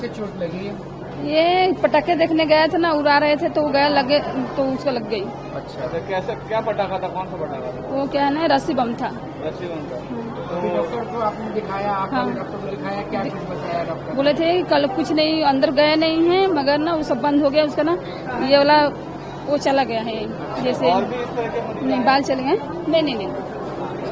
कैसे चोट लगी? ये पटाखे देखने गए थे ना, उड़ा रहे थे तो गए लगे तो उसको लग गई। अच्छा, तो कैसे क्या पटाखा था, कौन सा पटाखा था? वो क्या है ना, रस्सी बम था। रस्सी बम था। तो डॉक्टर को आपने दिखाया, हाँ। डॉक्टर को दिखाया, क्या कुछ बताया डॉक्टर? बोले थे कि कल कुछ नहीं, अंदर गए नहीं है, मगर ना वो सब बंद हो गया उसका ना, ये वाला वो चला गया है जैसे। और भी इस तरह के मरीज नहीं, आए? बाल चले गए। नहीं।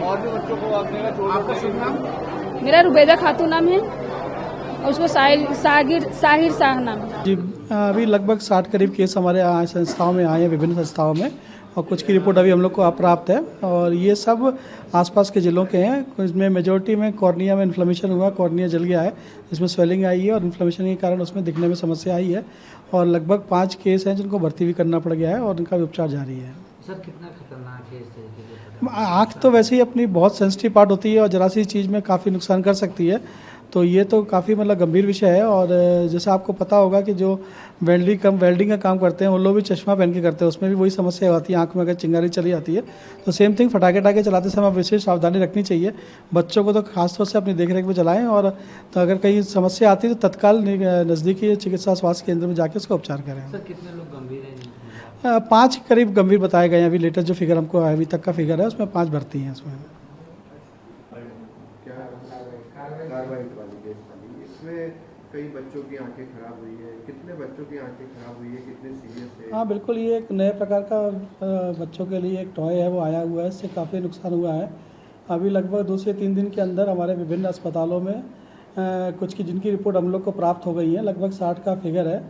और भी बच्चों को आपने आपका शुभ नाम? मेरा रुबैदा खातून नाम है और उसको साहिर शाह नाम है। जी, अभी लगभग 60 करीब केस हमारे यहाँ संस्थाओं में आए हैं, विभिन्न संस्थाओं में, और कुछ की रिपोर्ट अभी हम लोग को अप्राप्त है और ये सब आसपास के ज़िलों के हैं। इसमें मेजॉरिटी में कॉर्निया में इन्फ्लेमेशन हुआ, कॉर्निया जल गया है, इसमें स्वेलिंग आई है और इन्फ्लेमेशन के कारण उसमें दिखने में समस्या आई है और लगभग 5 केस हैं जिनको भर्ती भी करना पड़ गया है और उनका भी उपचार जारी है। सर कितना खतरनाक है इस तरीके से? आँख तो वैसे ही अपनी बहुत सेंसिटिव पार्ट होती है और जरा सी चीज़ में काफ़ी नुकसान कर सकती है, तो ये तो काफ़ी मतलब गंभीर विषय है। और जैसे आपको पता होगा कि जो वेल्डिंग का काम करते हैं उन लोग भी चश्मा पहन के करते हैं, उसमें भी वही समस्या होती है, आँख में अगर चिंगारी चली जाती है तो सेम थिंग फटाके चलाते समय विशेष सावधानी रखनी चाहिए। बच्चों को तो खासतौर से अपनी देखरेख में चलाएं और तो अगर कहीं समस्या आती है तो तत्काल नज़दीकी चिकित्सा स्वास्थ्य केंद्र में जाकर उसका उपचार करें। सर कितने लोग गंभीर हैं? 5 करीब गंभीर बताए गए हैं। अभी लेटेस्ट जो फिगर हमको अभी तक का फिगर है उसमें 5 भर्ती हैं इसमें। इसमें कई बच्चों की आंखें खराब हुई है, कितने बच्चों की आंखें खराब हुई है, कितने सीरियस है? हाँ बिल्कुल, ये एक नए प्रकार का बच्चों के लिए एक टॉय है वो आया हुआ है, इससे काफ़ी नुकसान हुआ है। अभी लगभग 2 से 3 दिन के अंदर हमारे विभिन्न अस्पतालों में कुछ की जिनकी रिपोर्ट हम लोग को प्राप्त हो गई है, लगभग 60 का फिगर है।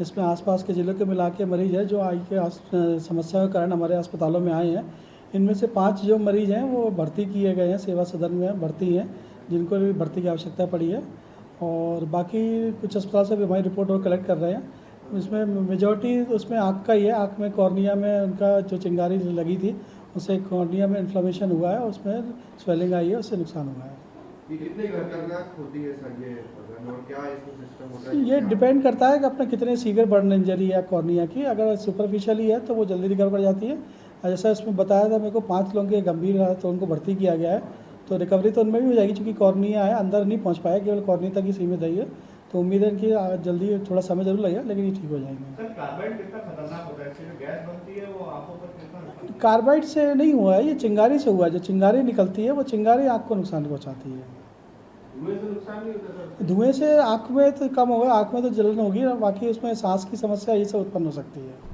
इसमें आसपास के ज़िलों के मिला के मरीज़ है जो आई के समस्या के कारण हमारे अस्पतालों में आए हैं। इनमें से 5 जो मरीज़ हैं वो भर्ती किए गए हैं, सेवा सदन में भर्ती हैं, जिनको भी भर्ती की आवश्यकता पड़ी है। और बाकी कुछ अस्पताल से भी हमारी रिपोर्ट और कलेक्ट कर रहे हैं। इसमें मेजॉरिटी उसमें आँख का ही है, आँख में कॉर्निया में उनका जो चिंगारी लगी थी उससे कॉर्निया में इन्फ्लेमेशन हुआ है, उसमें स्वेलिंग आई है, उससे नुकसान हुआ है। ये कितनी खतरनाक होती है सर ये और क्या इसमें सिस्टम होता है? ये डिपेंड करता है कि अपने कितने सीवियर बर्न इंजरी है कॉर्निया की। अगर सुपरफिशियली है तो वो जल्दी रिकवर कर जाती है। जैसा इसमें बताया था मेरे को 5 लोगों के गंभीर है तो उनको भर्ती किया गया है, तो रिकवरी तो उनमें भी हो जाएगी क्योंकि कॉर्निया है, अंदर नहीं पहुंच पाया, केवल कॉर्निया तक ही सीमित है ये, तो उम्मीद है कि जल्दी थोड़ा समय जरूर लगेगा लेकिन ये ठीक हो जाएंगे। सर कार्बाइड कितना खतरनाक होता है? जो गैस बनती है वो आंखों पर कितना? कार्बाइड से नहीं हुआ है, ये चिंगारी से हुआ है। जो चिंगारी निकलती है वो चिंगारी आँख को नुकसान पहुँचाती है। धुएं से नुकसान नहीं होता सर? धुएं से आँख में तो कम होगा, आँख में तो जलन होगी, बाकी उसमें सांस की समस्या ये सब उत्पन्न हो सकती है।